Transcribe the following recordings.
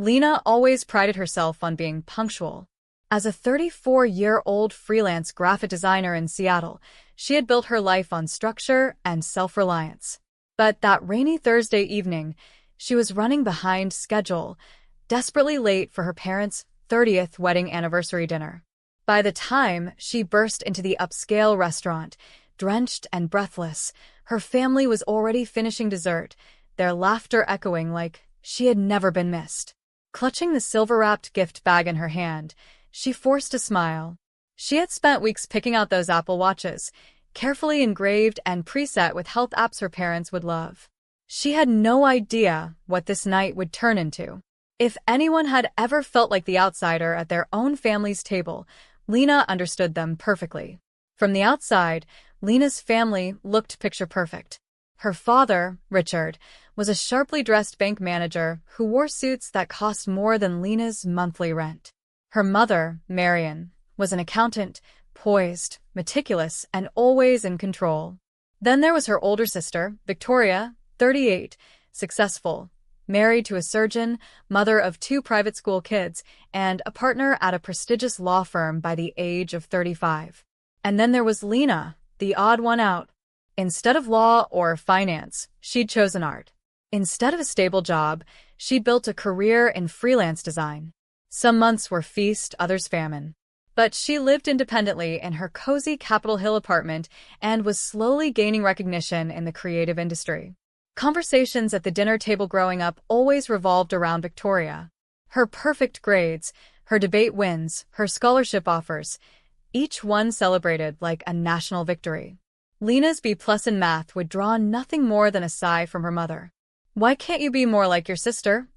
Lena always prided herself on being punctual. As a 34-year-old freelance graphic designer in Seattle, she had built her life on structure and self-reliance. But that rainy Thursday evening, she was running behind schedule, desperately late for her parents' 30th wedding anniversary dinner. By the time she burst into the upscale restaurant, drenched and breathless, her family was already finishing dessert, their laughter echoing like she had never been missed. Clutching the silver-wrapped gift bag in her hand, she forced a smile. She had spent weeks picking out those Apple Watches, carefully engraved and preset with health apps her parents would love. She had no idea what this night would turn into. If anyone had ever felt like the outsider at their own family's table, Lena understood them perfectly. From the outside, Lena's family looked picture-perfect. Her father, Richard, was a sharply dressed bank manager who wore suits that cost more than Lena's monthly rent. Her mother, Marion, was an accountant, poised, meticulous, and always in control. Then there was her older sister, Victoria, 38, successful, married to a surgeon, mother of 2 private school kids, and a partner at a prestigious law firm by the age of 35. And then there was Lena, the odd one out. Instead of law or finance, she'd chosen art. Instead of a stable job, she'd built a career in freelance design. Some months were feast, others famine. But she lived independently in her cozy Capitol Hill apartment and was slowly gaining recognition in the creative industry. Conversations at the dinner table growing up always revolved around Victoria. Her perfect grades, her debate wins, her scholarship offers, each one celebrated like a national victory. Lena's B+ in math would draw nothing more than a sigh from her mother. "Why can't you be more like your sister?"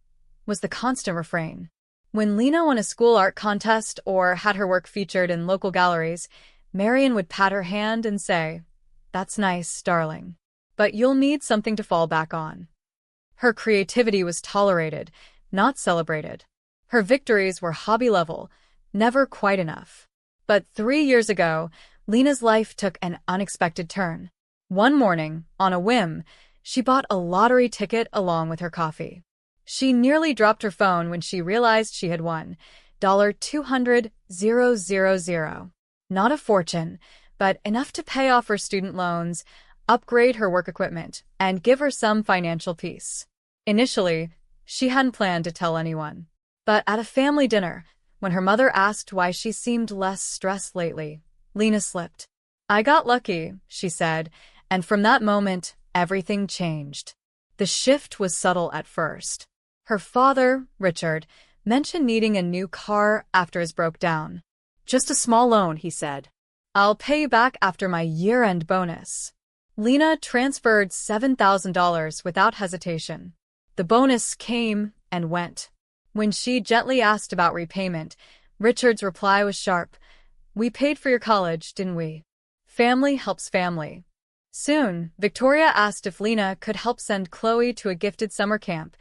was the constant refrain. When Lena won a school art contest or had her work featured in local galleries, Marion would pat her hand and say, "That's nice, darling. But you'll need something to fall back on." Her creativity was tolerated, not celebrated. Her victories were hobby level, never quite enough. But 3 years ago, Lena's life took an unexpected turn. One morning, on a whim, she bought a lottery ticket along with her coffee. She nearly dropped her phone when she realized she had won $200,000. Not a fortune, but enough to pay off her student loans, upgrade her work equipment, and give her some financial peace. Initially, she hadn't planned to tell anyone. But at a family dinner, when her mother asked why she seemed less stressed lately, Lena slipped. "I got lucky," she said, and from that moment, everything changed. The shift was subtle at first. Her father, Richard, mentioned needing a new car after his broke down. "Just a small loan," he said. "I'll pay you back after my year-end bonus." Lena transferred $7,000 without hesitation. The bonus came and went. When she gently asked about repayment, Richard's reply was sharp. "We paid for your college, didn't we?" Family helps family. Soon, Victoria asked if Lena could help send Chloe to a gifted summer camp,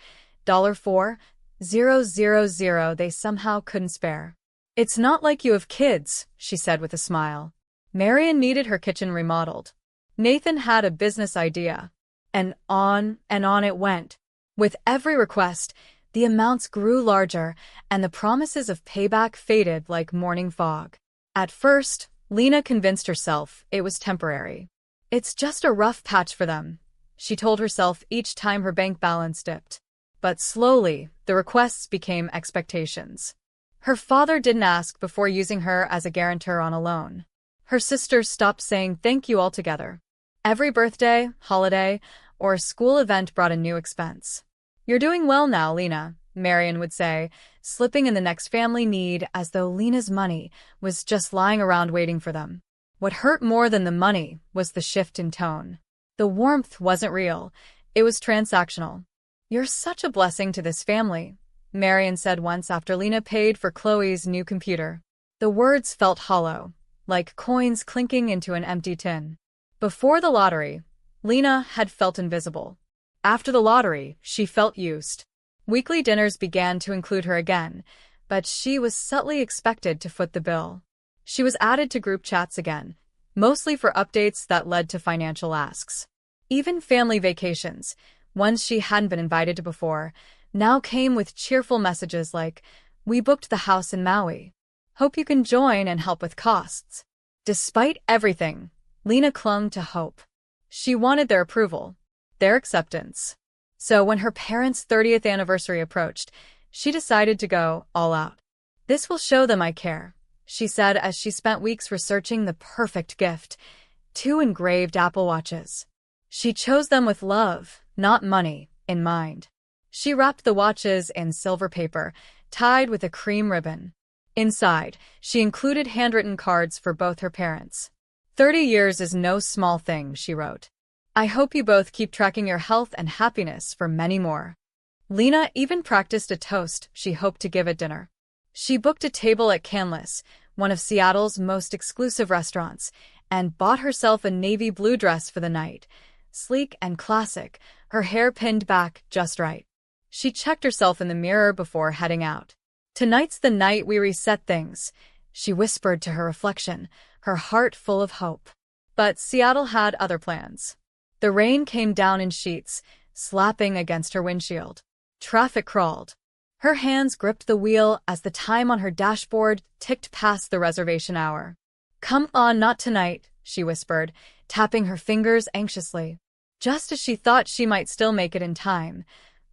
$4,000 they somehow couldn't spare. "It's not like you have kids," she said with a smile. Marion needed her kitchen remodeled. Nathan had a business idea. And on it went. With every request, the amounts grew larger, and the promises of payback faded like morning fog. At first, Lena convinced herself it was temporary. "It's just a rough patch for them," she told herself each time her bank balance dipped. But slowly, the requests became expectations. Her father didn't ask before using her as a guarantor on a loan. Her sister stopped saying thank you altogether. Every birthday, holiday, or school event brought a new expense. "You're doing well now, Lena," Marion would say, slipping in the next family need as though Lena's money was just lying around waiting for them. What hurt more than the money was the shift in tone. The warmth wasn't real, it was transactional. "You're such a blessing to this family," Marion said once after Lena paid for Chloe's new computer. The words felt hollow, like coins clinking into an empty tin. Before the lottery, Lena had felt invisible. After the lottery, she felt used. Weekly dinners began to include her again, but she was subtly expected to foot the bill. She was added to group chats again, mostly for updates that led to financial asks. Even family vacations, ones she hadn't been invited to before, now came with cheerful messages like, "We booked the house in Maui. Hope you can join and help with costs." Despite everything, Lena clung to hope. She wanted their approval, their acceptance. So when her parents' 30th anniversary approached, she decided to go all out. "This will show them I care," she said as she spent weeks researching the perfect gift, 2 engraved Apple Watches. She chose them with love, not money, in mind. She wrapped the watches in silver paper, tied with a cream ribbon. Inside, she included handwritten cards for both her parents. 30 years is no small thing, she wrote. "I hope you both keep tracking your health and happiness for many more." Lena even practiced a toast she hoped to give at dinner. She booked a table at Canlis, one of Seattle's most exclusive restaurants, and bought herself a navy blue dress for the night. Sleek and classic, her hair pinned back just right. She checked herself in the mirror before heading out. "Tonight's the night we reset things," she whispered to her reflection, her heart full of hope. But Seattle had other plans. The rain came down in sheets, slapping against her windshield. Traffic crawled. Her hands gripped the wheel as the time on her dashboard ticked past the reservation hour. "Come on, not tonight," she whispered, tapping her fingers anxiously. Just as she thought she might still make it in time,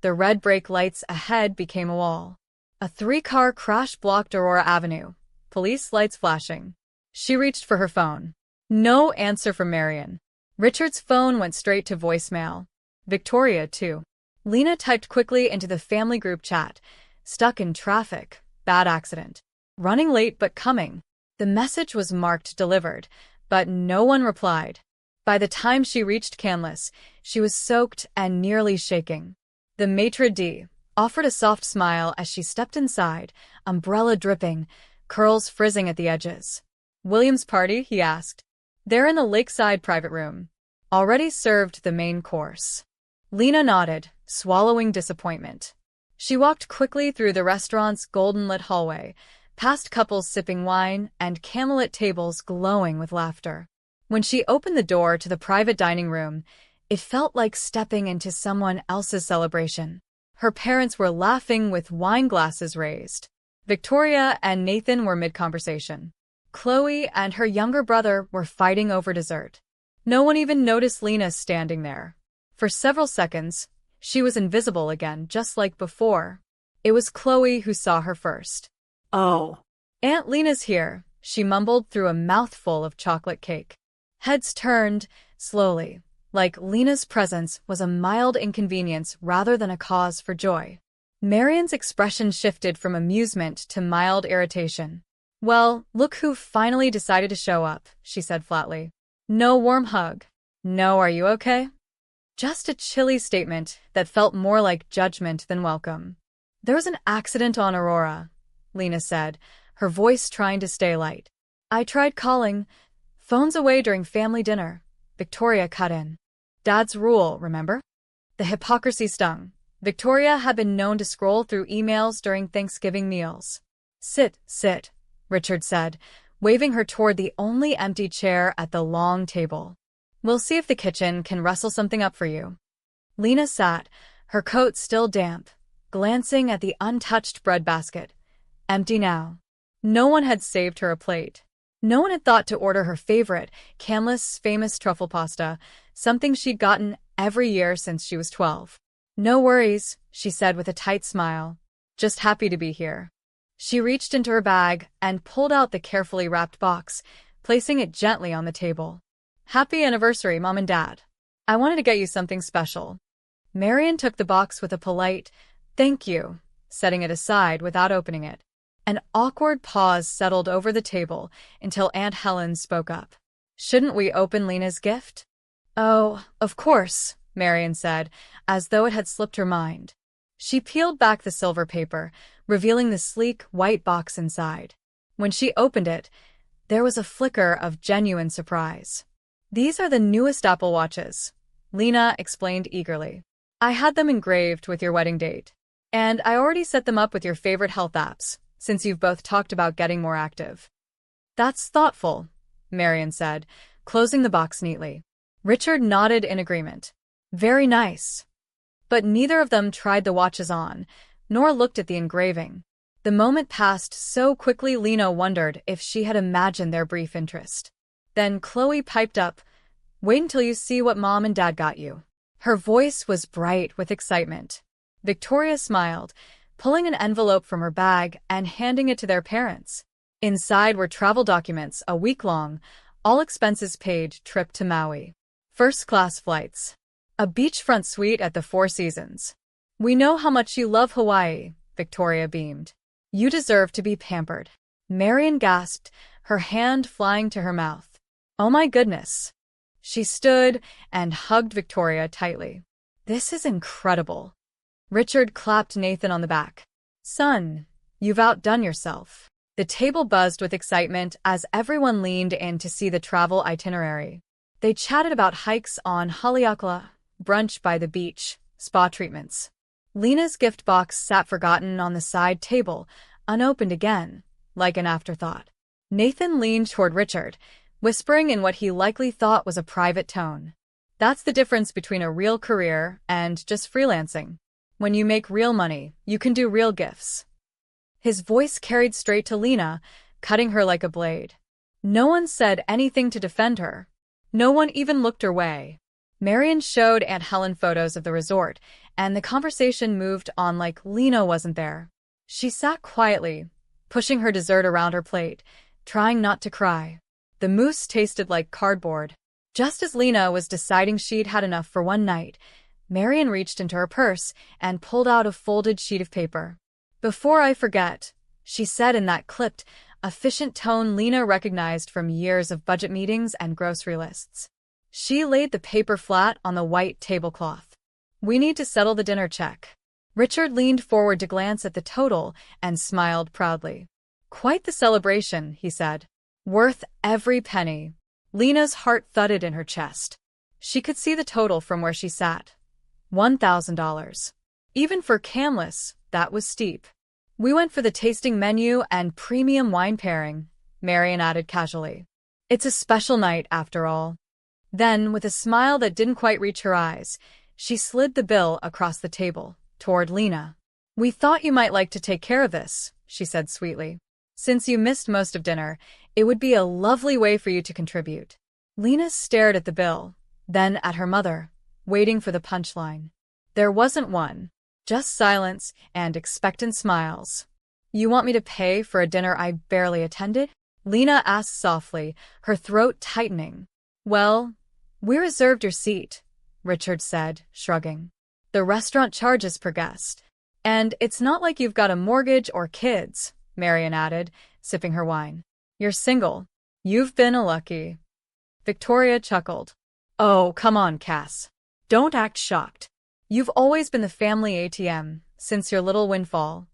the red brake lights ahead became a wall. A 3-car crash blocked Aurora Avenue, police lights flashing. She reached for her phone. No answer from Marion. Richard's phone went straight to voicemail. Victoria, too. Lena typed quickly into the family group chat. "Stuck in traffic. Bad accident. Running late but coming." The message was marked delivered, but no one replied. By the time she reached Canlis, she was soaked and nearly shaking. The maitre d' offered a soft smile as she stepped inside, umbrella dripping, curls frizzing at the edges. "William's party?" he asked. "They're in the lakeside private room. Already served the main course." Lena nodded, swallowing disappointment. She walked quickly through the restaurant's golden-lit hallway, past couples sipping wine and candlelit tables glowing with laughter. When she opened the door to the private dining room, it felt like stepping into someone else's celebration. Her parents were laughing with wine glasses raised. Victoria and Nathan were mid-conversation. Chloe and her younger brother were fighting over dessert. No one even noticed Lena standing there. For several seconds, she was invisible again, just like before. It was Chloe who saw her first. "Oh, "Aunt Lena's here," she mumbled through a mouthful of chocolate cake. Heads turned, slowly, like Lena's presence was a mild inconvenience rather than a cause for joy. Marion's expression shifted from amusement to mild irritation. "Well, look who finally decided to show up," she said flatly. No warm hug. No, "Are you okay?" Just a chilly statement that felt more like judgment than welcome. "There was an accident on Aurora," Lena said, her voice trying to stay light. "I tried calling. Phone's away during family dinner." Victoria cut in. "Dad's rule, remember?" The hypocrisy stung. Victoria had been known to scroll through emails during Thanksgiving meals. Sit, Richard said, waving her toward the only empty chair at the long table. "We'll see if the kitchen can rustle something up for you." Lena sat, her coat still damp, glancing at the untouched breadbasket. Empty now. No one had saved her a plate. No one had thought to order her favorite, Canlis' famous truffle pasta, something she'd gotten every year since she was 12. "No worries," she said with a tight smile. "Just happy to be here." She reached into her bag and pulled out the carefully wrapped box, placing it gently on the table. "Happy anniversary, Mom and Dad. I wanted to get you something special." Marion took the box with a polite, "Thank you," setting it aside without opening it. An awkward pause settled over the table until Aunt Helen spoke up. "Shouldn't we open Lena's gift?" "Oh, of course," Marion said, as though it had slipped her mind. She peeled back the silver paper, revealing the sleek, white box inside. When she opened it, there was a flicker of genuine surprise. "These are the newest Apple Watches," Lena explained eagerly. "I had them engraved with your wedding date. And I already set them up with your favorite health apps, since you've both talked about getting more active." "That's thoughtful," Marion said, closing the box neatly. Richard nodded in agreement. "Very nice." But neither of them tried the watches on, nor looked at the engraving. The moment passed so quickly Lena wondered if she had imagined their brief interest. Then Chloe piped up, "Wait until you see what Mom and Dad got you." Her voice was bright with excitement. Victoria smiled, pulling an envelope from her bag and handing it to their parents. Inside were travel documents, a week-long, all-expenses paid trip to Maui. First-class flights. A beachfront suite at the Four Seasons. "We know how much you love Hawaii," Victoria beamed. "You deserve to be pampered." Marian gasped, her hand flying to her mouth. "Oh my goodness." She stood and hugged Victoria tightly. "This is incredible." Richard clapped Nathan on the back. "Son, you've outdone yourself." The table buzzed with excitement as everyone leaned in to see the travel itinerary. They chatted about hikes on Haleakala, brunch by the beach, spa treatments. Lena's gift box sat forgotten on the side table, unopened again, like an afterthought. Nathan leaned toward Richard, whispering in what he likely thought was a private tone. "That's the difference between a real career and just freelancing. When you make real money, you can do real gifts." His voice carried straight to Lena, cutting her like a blade. No one said anything to defend her. No one even looked her way. Marian showed Aunt Helen photos of the resort, and the conversation moved on like Lena wasn't there. She sat quietly, pushing her dessert around her plate, trying not to cry. The mousse tasted like cardboard. Just as Lena was deciding she'd had enough for one night, Marian reached into her purse and pulled out a folded sheet of paper. "Before I forget," she said in that clipped, efficient tone Lena recognized from years of budget meetings and grocery lists. She laid the paper flat on the white tablecloth. "We need to settle the dinner check." Richard leaned forward to glance at the total and smiled proudly. "Quite the celebration," he said. "Worth every penny." Lena's heart thudded in her chest. She could see the total from where she sat. $1,000. Even for Canlis, that was steep. "We went for the tasting menu and premium wine pairing," Marian added casually. "It's a special night, after all." Then, with a smile that didn't quite reach her eyes, she slid the bill across the table, toward Lena. "We thought you might like to take care of this," she said sweetly. "Since you missed most of dinner, it would be a lovely way for you to contribute." Lena stared at the bill, then at her mother, waiting for the punchline. There wasn't one. Just silence and expectant smiles. "You want me to pay for a dinner I barely attended?" Lena asked softly, her throat tightening. "Well, we reserved your seat," Richard said, shrugging. "The restaurant charges per guest. And it's not like you've got a mortgage or kids," Marian added, sipping her wine. "You're single. You've been a lucky." Victoria chuckled. "Oh, come on, Cass. Don't act shocked. You've always been the family ATM, since your little windfall."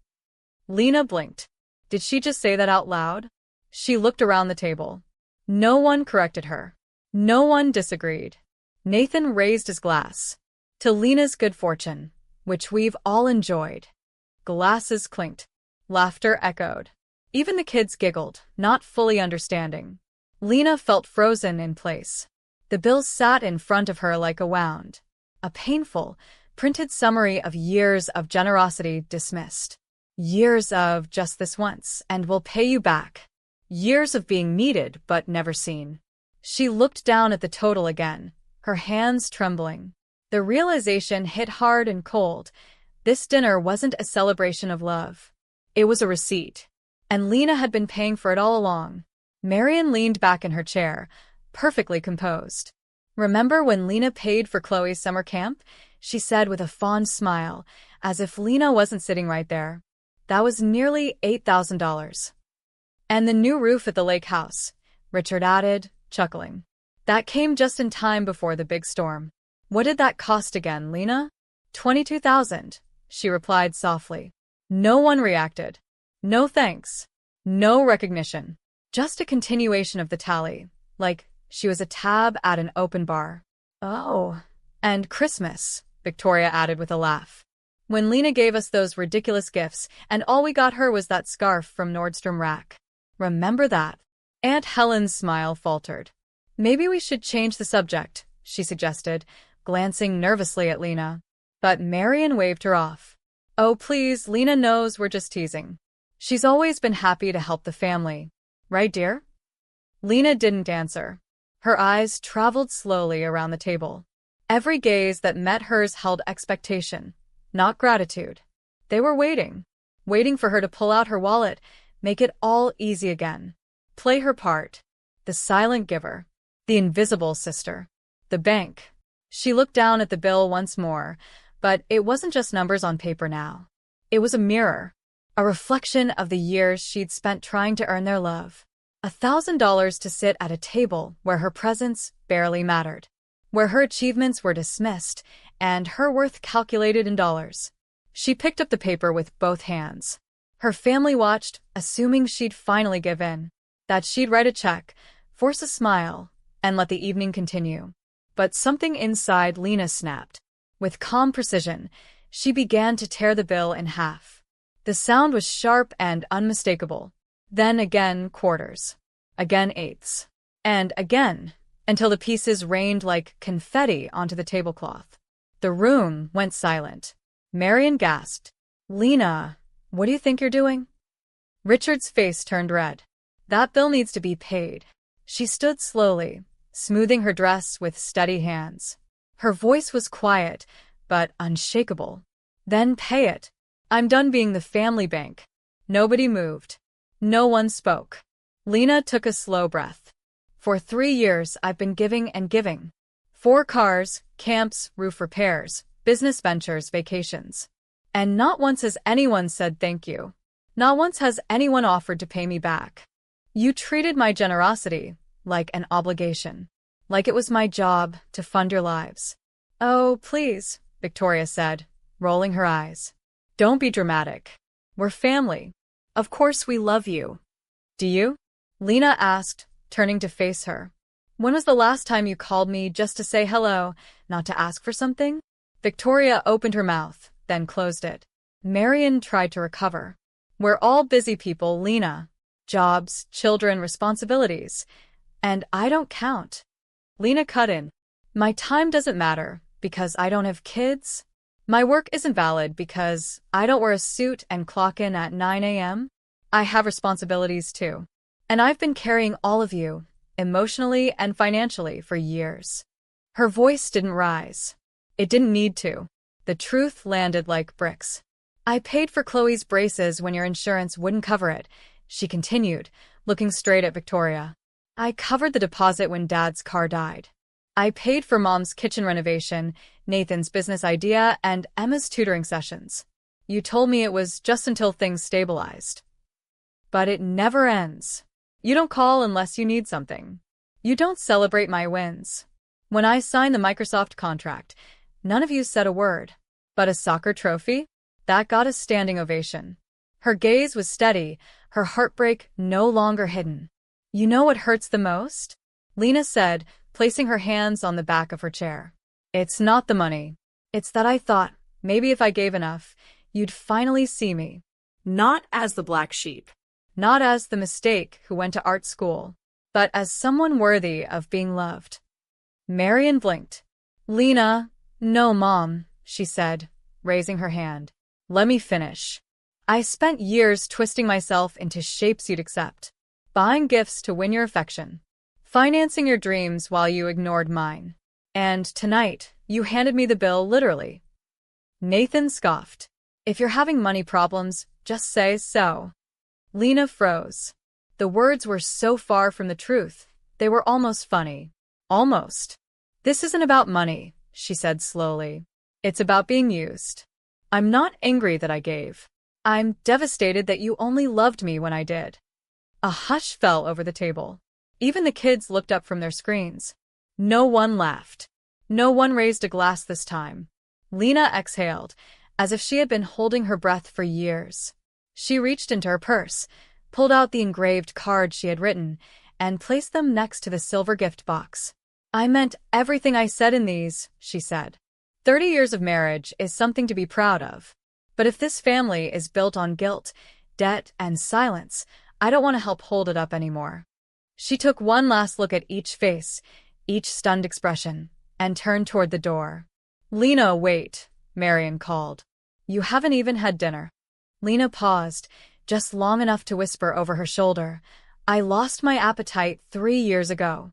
Lena blinked. Did she just say that out loud? She looked around the table. No one corrected her. No one disagreed. Nathan raised his glass. "To Lena's good fortune, which we've all enjoyed." Glasses clinked. Laughter echoed. Even the kids giggled, not fully understanding. Lena felt frozen in place. The bill sat in front of her like a wound. A painful, printed summary of years of generosity dismissed. Years of just this once, and we'll pay you back. Years of being needed but never seen. She looked down at the total again, her hands trembling. The realization hit hard and cold. This dinner wasn't a celebration of love. It was a receipt. And Lena had been paying for it all along. Marian leaned back in her chair, perfectly composed. "Remember when Lena paid for Chloe's summer camp?" she said with a fond smile, as if Lena wasn't sitting right there. "That was nearly $8,000. And the new roof at the lake house," Richard added, chuckling. "That came just in time before the big storm." "What did that cost again, Lena?" $22,000, she replied softly. No one reacted. No thanks. No recognition. Just a continuation of the tally, like she was a tab at an open bar. "Oh, and Christmas," Victoria added with a laugh. "When Lena gave us those ridiculous gifts, and all we got her was that scarf from Nordstrom Rack. Remember that?" Aunt Helen's smile faltered. "Maybe we should change the subject," she suggested, glancing nervously at Lena. But Marion waved her off. Oh, please, Lena knows we're just teasing. She's always been happy to help the family. Right, dear? Lena didn't answer. Her eyes traveled slowly around the table. Every gaze that met hers held expectation, not gratitude. They were waiting for her to pull out her wallet, make it all easy again. Play her part. The silent giver. The invisible sister. The bank. She looked down at the bill once more, but it wasn't just numbers on paper now. It was a mirror. A reflection of the years she'd spent trying to earn their love. $1,000 to sit at a table where her presence barely mattered, where her achievements were dismissed and her worth calculated in dollars. She picked up the paper with both hands. Her family watched, assuming she'd finally give in, that she'd write a check, force a smile, and let the evening continue. But something inside Lena snapped. With calm precision, she began to tear the bill in half. The sound was sharp and unmistakable. Then again quarters, again eighths, and again, until the pieces rained like confetti onto the tablecloth. The room went silent. Marion gasped. Lena, what do you think you're doing? Richard's face turned red. That bill needs to be paid. She stood slowly, smoothing her dress with steady hands. Her voice was quiet, but unshakable. Then pay it. I'm done being the family bank. Nobody moved. No one spoke. Lena took a slow breath. For 3 years, I've been giving and giving. 4 cars, camps, roof repairs, business ventures, vacations. And not once has anyone said thank you. Not once has anyone offered to pay me back. You treated my generosity like an obligation, like it was my job to fund your lives. Oh, please, Victoria said, rolling her eyes. Don't be dramatic. We're family. Of course we love you. Do you? Lena asked, turning to face her. When was the last time you called me just to say hello, not to ask for something? Victoria opened her mouth, then closed it. Marion tried to recover. We're all busy people, Lena. Jobs, children, responsibilities. And I don't count. Lena cut in. My time doesn't matter because I don't have kids. My work isn't valid because I don't wear a suit and clock in at 9 a.m. I have responsibilities too. And I've been carrying all of you, emotionally and financially, for years. Her voice didn't rise. It didn't need to. The truth landed like bricks. I paid for Chloe's braces when your insurance wouldn't cover it, she continued, looking straight at Victoria. I covered the deposit when Dad's car died. I paid for Mom's kitchen renovation, Nathan's business idea, and Emma's tutoring sessions. You told me it was just until things stabilized. But it never ends. You don't call unless you need something. You don't celebrate my wins. When I signed the Microsoft contract, none of you said a word. But a soccer trophy? That got a standing ovation. Her gaze was steady, her heartbreak no longer hidden. You know what hurts the most? Lena said, placing her hands on the back of her chair. It's not the money. It's that I thought, maybe if I gave enough, you'd finally see me. Not as the black sheep. Not as the mistake who went to art school, but as someone worthy of being loved. Marion blinked. Lena, no, Mom, she said, raising her hand. Let me finish. I spent years twisting myself into shapes you'd accept, buying gifts to win your affection, financing your dreams while you ignored mine. And tonight, you handed me the bill literally. Nathan scoffed. If you're having money problems, just say so. Lena froze. The words were so far from the truth, they were almost funny. Almost. This isn't about money, she said slowly. It's about being used. I'm not angry that I gave. I'm devastated that you only loved me when I did. A hush fell over the table. Even the kids looked up from their screens. No one laughed. No one raised a glass this time. Lena exhaled, as if she had been holding her breath for years. She reached into her purse, pulled out the engraved cards she had written, and placed them next to the silver gift box. I meant everything I said in these, she said. 30 years of marriage is something to be proud of. But if this family is built on guilt, debt, and silence, I don't want to help hold it up anymore. She took one last look at each face, each stunned expression, and turned toward the door. Lena, wait, Marion called. You haven't even had dinner. Lena paused, just long enough to whisper over her shoulder, I lost my appetite 3 years ago.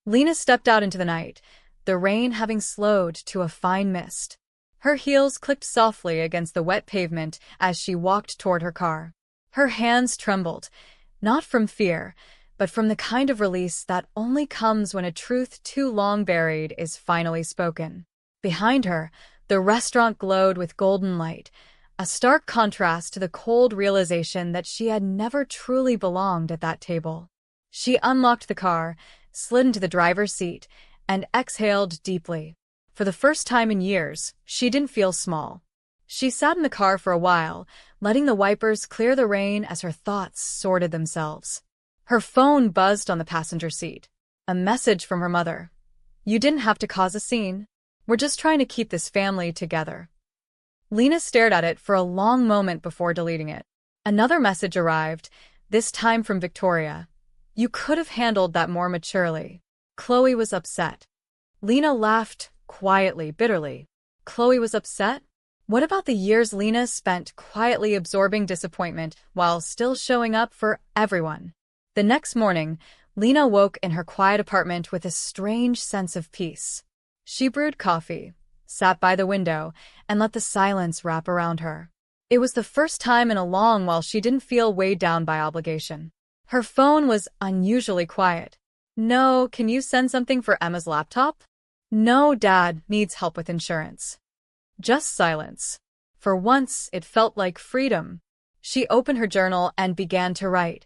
Lena stepped out into the night, the rain having slowed to a fine mist. Her heels clicked softly against the wet pavement as she walked toward her car. Her hands trembled, not from fear, but from the kind of release that only comes when a truth too long buried is finally spoken. Behind her, the restaurant glowed with golden light, a stark contrast to the cold realization that she had never truly belonged at that table. She unlocked the car, slid into the driver's seat, and exhaled deeply. For the first time in years, she didn't feel small. She sat in the car for a while, letting the wipers clear the rain as her thoughts sorted themselves. Her phone buzzed on the passenger seat. A message from her mother. You didn't have to cause a scene. We're just trying to keep this family together. Lena stared at it for a long moment before deleting it. Another message arrived, this time from Victoria. You could have handled that more maturely. Chloe was upset. Lena laughed, quietly, bitterly. Chloe was upset? What about the years Lena spent quietly absorbing disappointment while still showing up for everyone? The next morning, Lena woke in her quiet apartment with a strange sense of peace. She brewed coffee, sat by the window, and let the silence wrap around her. It was the first time in a long while she didn't feel weighed down by obligation. Her phone was unusually quiet. No, can you send something for Emma's laptop? No, Dad needs help with insurance. Just silence. For once, it felt like freedom. She opened her journal and began to write,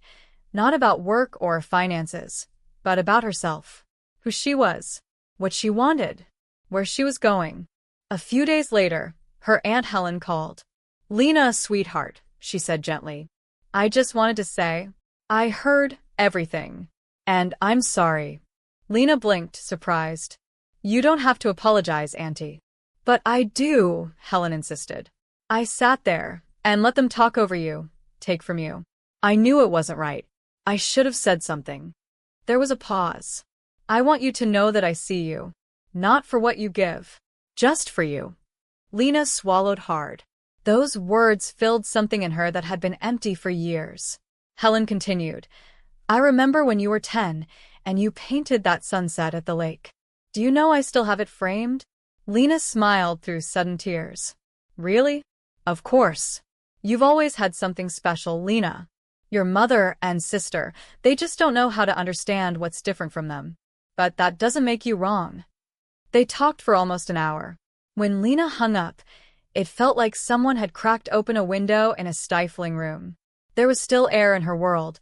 not about work or finances, but about herself, who she was, what she wanted, where she was going. A few days later, her Aunt Helen called. Lena, sweetheart, she said gently. I just wanted to say, I heard everything, and I'm sorry. Lena blinked, surprised. You don't have to apologize, Auntie. But I do, Helen insisted. I sat there and let them talk over you, take from you. I knew it wasn't right. I should have said something. There was a pause. I want you to know that I see you. Not for what you give. Just for you. Lena swallowed hard. Those words filled something in her that had been empty for years. Helen continued. I remember when you were 10 and you painted that sunset at the lake. Do you know I still have it framed? Lena smiled through sudden tears. Really? Of course. You've always had something special, Lena. Your mother and sister, they just don't know how to understand what's different from them. But that doesn't make you wrong. They talked for almost an hour. When Lena hung up, it felt like someone had cracked open a window in a stifling room. There was still air in her world.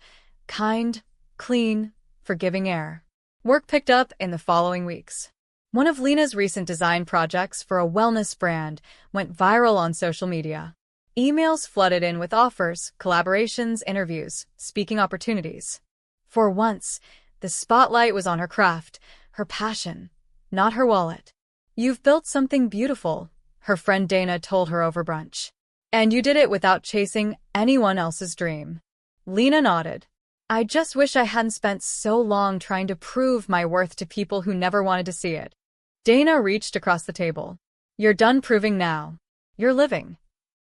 Kind, clean, forgiving air. Work picked up in the following weeks. One of Lena's recent design projects for a wellness brand went viral on social media. Emails flooded in with offers, collaborations, interviews, speaking opportunities. For once, the spotlight was on her craft, her passion, not her wallet. You've built something beautiful, her friend Dana told her over brunch. And you did it without chasing anyone else's dream. Lena nodded. I just wish I hadn't spent so long trying to prove my worth to people who never wanted to see it. Dana reached across the table. You're done proving now. You're living.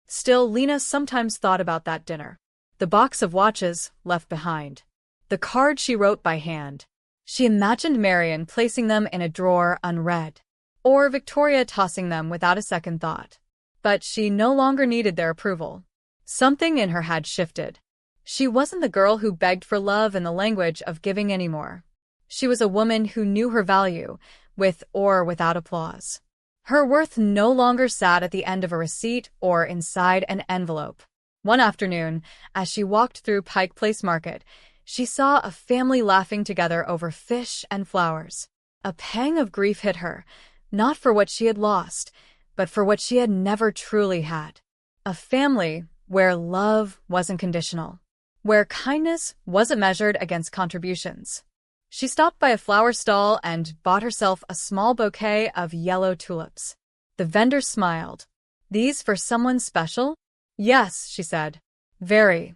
Still, Lena sometimes thought about that dinner. The box of watches left behind. The card she wrote by hand. She imagined Marion placing them in a drawer unread. Or Victoria tossing them without a second thought. But she no longer needed their approval. Something in her had shifted. She wasn't the girl who begged for love in the language of giving anymore. She was a woman who knew her value, with or without applause. Her worth no longer sat at the end of a receipt or inside an envelope. One afternoon, as she walked through Pike Place Market, she saw a family laughing together over fish and flowers. A pang of grief hit her, not for what she had lost, but for what she had never truly had. A family where love wasn't conditional, where kindness wasn't measured against contributions. She stopped by a flower stall and bought herself a small bouquet of yellow tulips. The vendor smiled. These for someone special? Yes, she said. Very.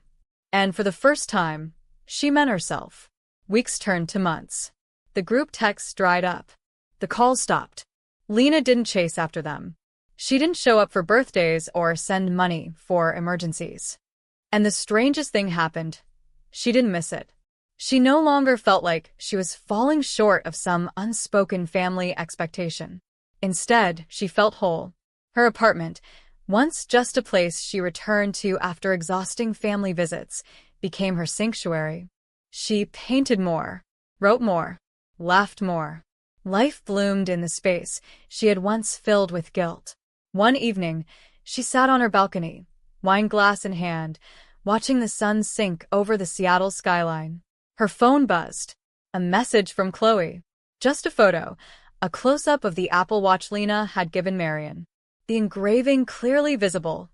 And for the first time, she meant herself. Weeks turned to months. The group texts dried up. The calls stopped. Lena didn't chase after them. She didn't show up for birthdays or send money for emergencies. And the strangest thing happened. She didn't miss it. She no longer felt like she was falling short of some unspoken family expectation. Instead, she felt whole. Her apartment, once just a place she returned to after exhausting family visits, became her sanctuary. She painted more, wrote more, laughed more. Life bloomed in the space she had once filled with guilt. One evening, she sat on her balcony, wine glass in hand, watching the sun sink over the Seattle skyline. Her phone buzzed. A message from Chloe. Just a photo, a close-up of the Apple Watch Lena had given Marion. The engraving clearly visible.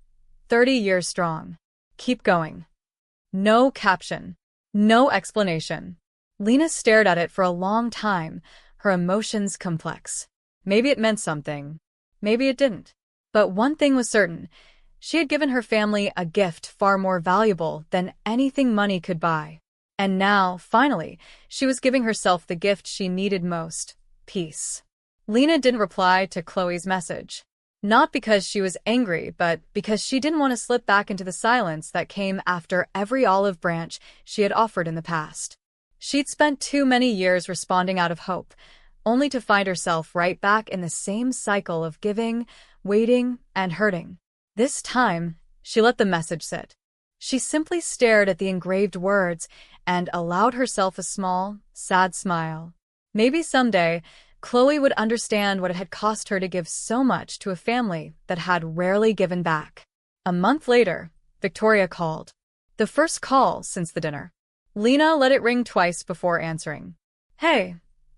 30 years strong. Keep going. No caption. No explanation. Lena stared at it for a long time, her emotions complex. Maybe it meant something. Maybe it didn't. But one thing was certain. She had given her family a gift far more valuable than anything money could buy. And now, finally, she was giving herself the gift she needed most: peace. Lena didn't reply to Chloe's message. Not because she was angry, but because she didn't want to slip back into the silence that came after every olive branch she had offered in the past. She'd spent too many years responding out of hope, only to find herself right back in the same cycle of giving, waiting, and hurting. This time, she let the message sit. She simply stared at the engraved words and allowed herself a small, sad smile. Maybe someday, Chloe would understand what it had cost her to give so much to a family that had rarely given back. A month later, Victoria called. The first call since the dinner. Lena let it ring twice before answering. "Hey,"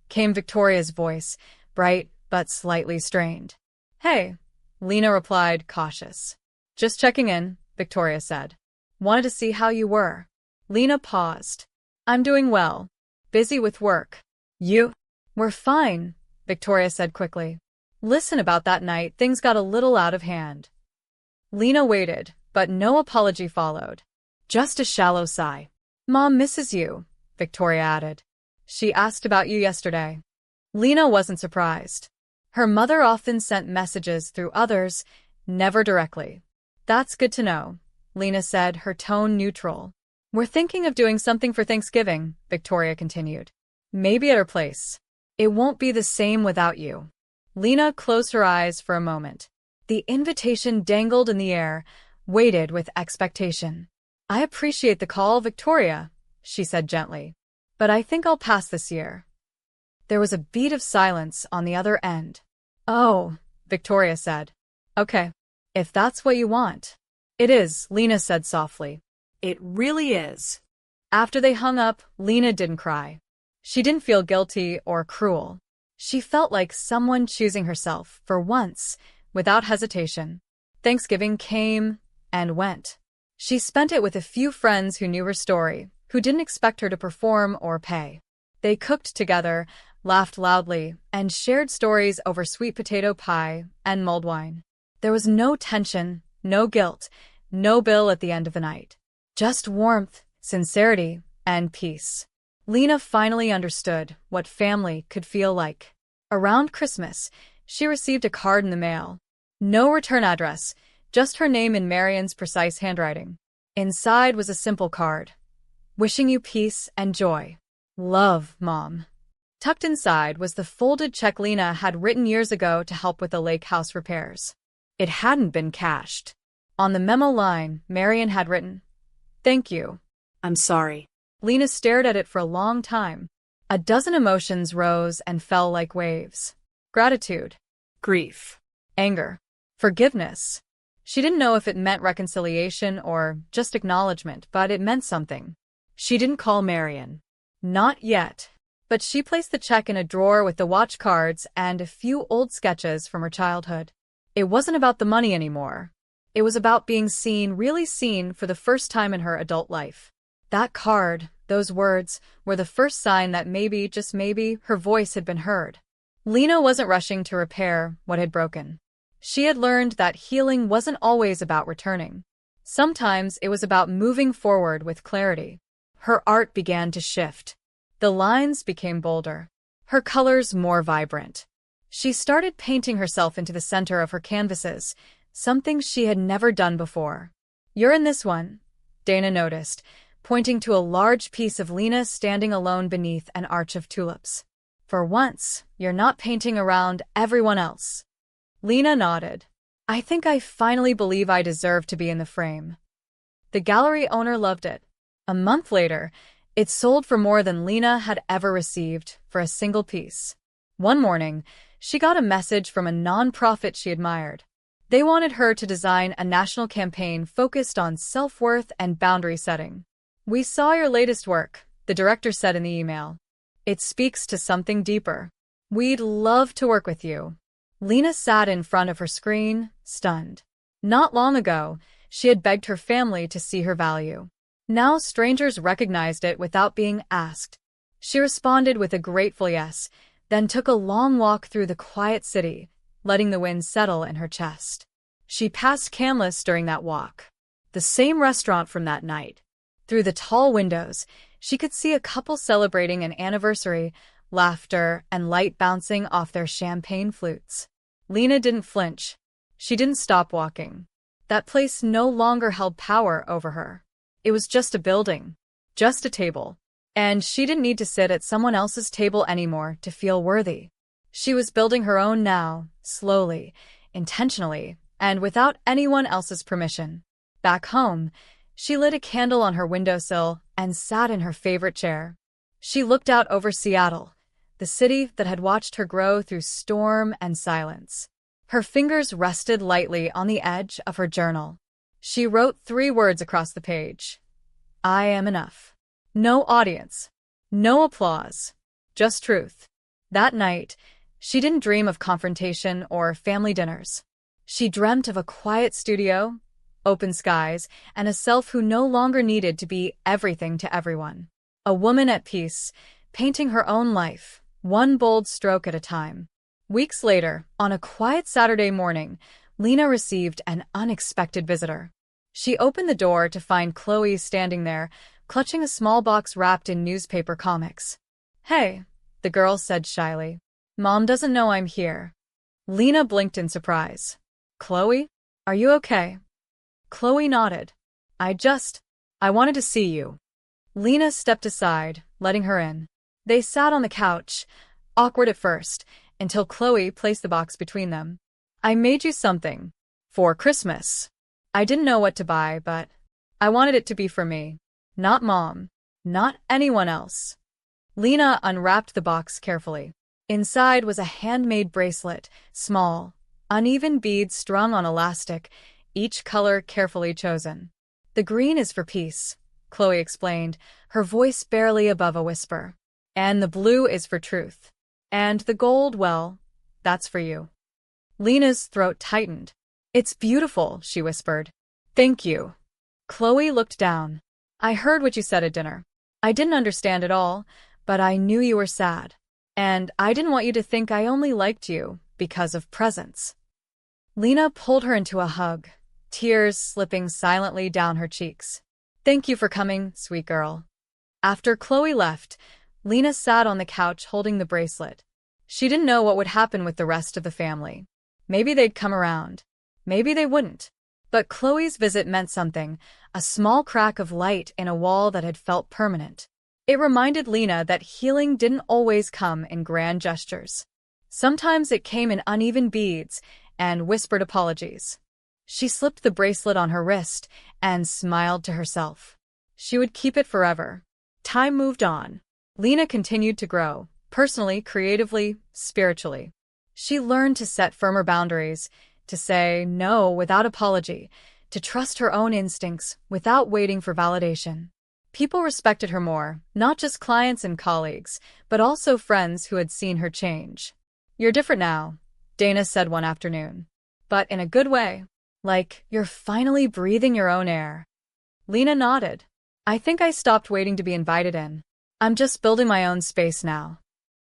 came Victoria's voice, bright but slightly strained. "Hey," Lena replied, cautious. "Just checking in," Victoria said. "Wanted to see how you were." Lena paused. "I'm doing well. Busy with work. You?" "We're fine," Victoria said quickly. "Listen, about that night, things got a little out of hand." Lena waited, but no apology followed. Just a shallow sigh. "Mom misses you," Victoria added. "She asked about you yesterday." Lena wasn't surprised. Her mother often sent messages through others, never directly. "That's good to know," Lena said, her tone neutral. "We're thinking of doing something for Thanksgiving," Victoria continued. "Maybe at her place. It won't be the same without you." Lena closed her eyes for a moment. The invitation dangled in the air, waited with expectation. "I appreciate the call, Victoria," she said gently. "But I think I'll pass this year." There was a beat of silence on the other end. "Oh," Victoria said. "Okay. If that's what you want." "It is," Lena said softly. It really is. After they hung up, Lena didn't cry. She didn't feel guilty or cruel. She felt like someone choosing herself, for once, without hesitation. Thanksgiving came and went. She spent it with a few friends who knew her story, who didn't expect her to perform or pay. They cooked together, laughed loudly, and shared stories over sweet potato pie and mulled wine. There was no tension, no guilt, no bill at the end of the night. Just warmth, sincerity, and peace. Lena finally understood what family could feel like. Around Christmas, she received a card in the mail. No return address, just her name in Marion's precise handwriting. Inside was a simple card. "Wishing you peace and joy. Love, Mom." Tucked inside was the folded check Lena had written years ago to help with the lake house repairs. It hadn't been cashed. On the memo line, Marion had written, "Thank you." "I'm sorry." Lena stared at it for a long time. A dozen emotions rose and fell like waves. Gratitude. Grief. Anger. Forgiveness. She didn't know if it meant reconciliation or just acknowledgement, but it meant something. She didn't call Marion. Not yet. But she placed the check in a drawer with the watch cards and a few old sketches from her childhood. It wasn't about the money anymore. It was about being seen, really seen, for the first time in her adult life. That card, those words, were the first sign that maybe, just maybe, her voice had been heard. Lena wasn't rushing to repair what had broken. She had learned that healing wasn't always about returning. Sometimes it was about moving forward with clarity. Her art began to shift. The lines became bolder. Her colors more vibrant. She started painting herself into the center of her canvases, something she had never done before. "You're in this one," Dana noticed, pointing to a large piece of Lena standing alone beneath an arch of tulips. "For once, you're not painting around everyone else." Lena nodded. "I think I finally believe I deserve to be in the frame." The gallery owner loved it. A month later, it sold for more than Lena had ever received for a single piece. One morning, she got a message from a nonprofit she admired. They wanted her to design a national campaign focused on self-worth and boundary setting. "We saw your latest work," the director said in the email. "It speaks to something deeper. We'd love to work with you." Lena sat in front of her screen, stunned. Not long ago, she had begged her family to see her value. Now strangers recognized it without being asked. She responded with a grateful yes, then took a long walk through the quiet city, letting the wind settle in her chest. She passed Canlis during that walk, the same restaurant from that night. Through the tall windows, she could see a couple celebrating an anniversary, laughter and light bouncing off their champagne flutes. Lena didn't flinch. She didn't stop walking. That place no longer held power over her. It was just a building, just a table. And she didn't need to sit at someone else's table anymore to feel worthy. She was building her own now, slowly, intentionally, and without anyone else's permission. Back home, she lit a candle on her windowsill and sat in her favorite chair. She looked out over Seattle, the city that had watched her grow through storm and silence. Her fingers rested lightly on the edge of her journal. She wrote 3 words across the page. "I am enough." No audience, no applause, just truth. That night, she didn't dream of confrontation or family dinners. She dreamt of a quiet studio, open skies, and a self who no longer needed to be everything to everyone. A woman at peace, painting her own life, one bold stroke at a time. Weeks later, on a quiet Saturday morning, Lena received an unexpected visitor. She opened the door to find Chloe standing there, clutching a small box wrapped in newspaper comics. "Hey," the girl said shyly. "Mom doesn't know I'm here." Lena blinked in surprise. "Chloe? Are you okay?" Chloe nodded. I wanted to see you." Lena stepped aside, letting her in. They sat on the couch, awkward at first, until Chloe placed the box between them. "I made you something. For Christmas. I didn't know what to buy, but I wanted it to be for me. Not Mom. Not anyone else." Lena unwrapped the box carefully. Inside was a handmade bracelet, small, uneven beads strung on elastic, each color carefully chosen. "The green is for peace," Chloe explained, her voice barely above a whisper. "And the blue is for truth. And the gold, well, that's for you." Lena's throat tightened. "It's beautiful," she whispered. "Thank you." Chloe looked down. "I heard what you said at dinner. I didn't understand it all, but I knew you were sad. And I didn't want you to think I only liked you because of presents." Lena pulled her into a hug, tears slipping silently down her cheeks. "Thank you for coming, sweet girl." After Chloe left, Lena sat on the couch holding the bracelet. She didn't know what would happen with the rest of the family. Maybe they'd come around. Maybe they wouldn't. But Chloe's visit meant something, a small crack of light in a wall that had felt permanent. It reminded Lena that healing didn't always come in grand gestures. Sometimes it came in uneven beads and whispered apologies. She slipped the bracelet on her wrist and smiled to herself. She would keep it forever. Time moved on. Lena continued to grow, personally, creatively, spiritually. She learned to set firmer boundaries, to say no without apology, to trust her own instincts without waiting for validation. People respected her more, not just clients and colleagues, but also friends who had seen her change. "You're different now," Dana said one afternoon. "But in a good way. Like, you're finally breathing your own air." Lena nodded. "I think I stopped waiting to be invited in. I'm just building my own space now."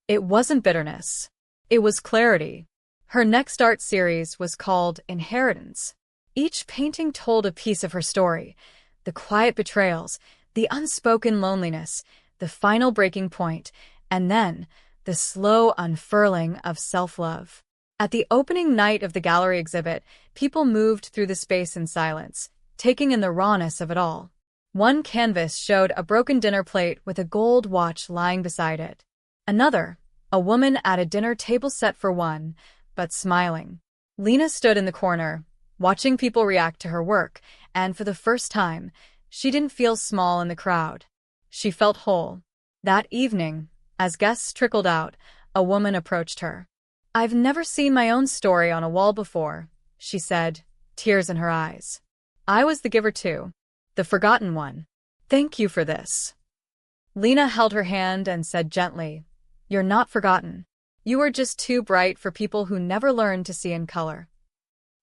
It wasn't bitterness. It was clarity. Her next art series was called Inheritance. Each painting told a piece of her story, the quiet betrayals, the unspoken loneliness, the final breaking point, and then, the slow unfurling of self-love. At the opening night of the gallery exhibit, people moved through the space in silence, taking in the rawness of it all. One canvas showed a broken dinner plate with a gold watch lying beside it. Another, a woman at a dinner table set for one, but smiling. Lena stood in the corner, watching people react to her work, and for the first time, she didn't feel small in the crowd. She felt whole. That evening, as guests trickled out, a woman approached her. "I've never seen my own story on a wall before," she said, tears in her eyes. "I was the giver too. The forgotten one. Thank you for this." Lena held her hand and said gently, "You're not forgotten. You are just too bright for people who never learned to see in color."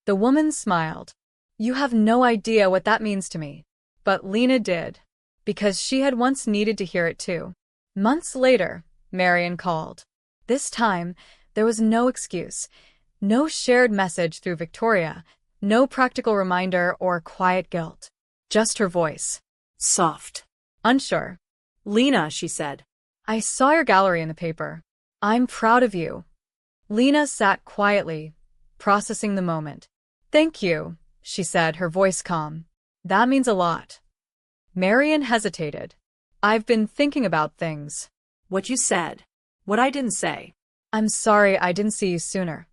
The woman smiled. "You have no idea what that means to me." But Lena did, because she had once needed to hear it too. Months later, Marion called. This time, there was no excuse, no shared message through Victoria, no practical reminder or quiet guilt. Just her voice. Soft. Unsure. Lena, she said. "I saw your gallery in the paper. I'm proud of you." Lena sat quietly, processing the moment. "Thank you," she said, her voice calm. "That means a lot." Marion hesitated. "I've been thinking about things." What you said. What I didn't say. "I'm sorry I didn't see you sooner."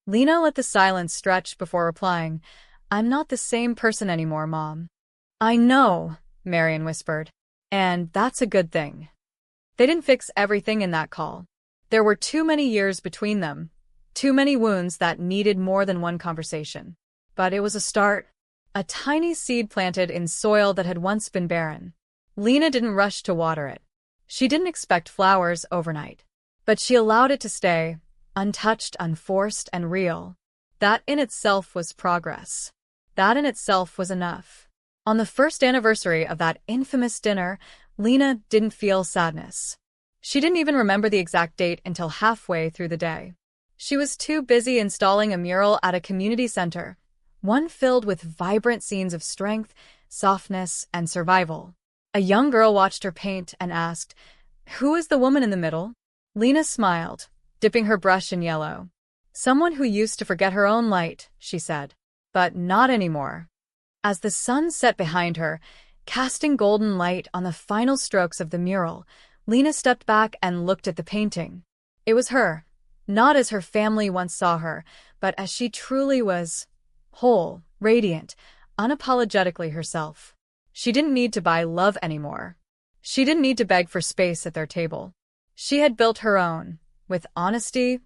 Lena let the silence stretch before replying, "I'm not the same person anymore, Mom." "I know," Marion whispered. "And that's a good thing." They didn't fix everything in that call. There were too many years between them, too many wounds that needed more than one conversation. But it was a start, a tiny seed planted in soil that had once been barren. Lena didn't rush to water it. She didn't expect flowers overnight. But she allowed it to stay, untouched, unforced, and real. That in itself was progress. That in itself was enough. On the first anniversary of that infamous dinner, Lena didn't feel sadness. She didn't even remember the exact date until halfway through the day. She was too busy installing a mural at a community center, one filled with vibrant scenes of strength, softness, and survival. A young girl watched her paint and asked, "Who is the woman in the middle?" Lena smiled, dipping her brush in yellow. "Someone who used to forget her own light," she said. "But not anymore." As the sun set behind her, casting golden light on the final strokes of the mural, Lena stepped back and looked at the painting. It was her, not as her family once saw her, but as she truly was, whole, radiant, unapologetically herself. She didn't need to buy love anymore. She didn't need to beg for space at their table. She had built her own, with honesty,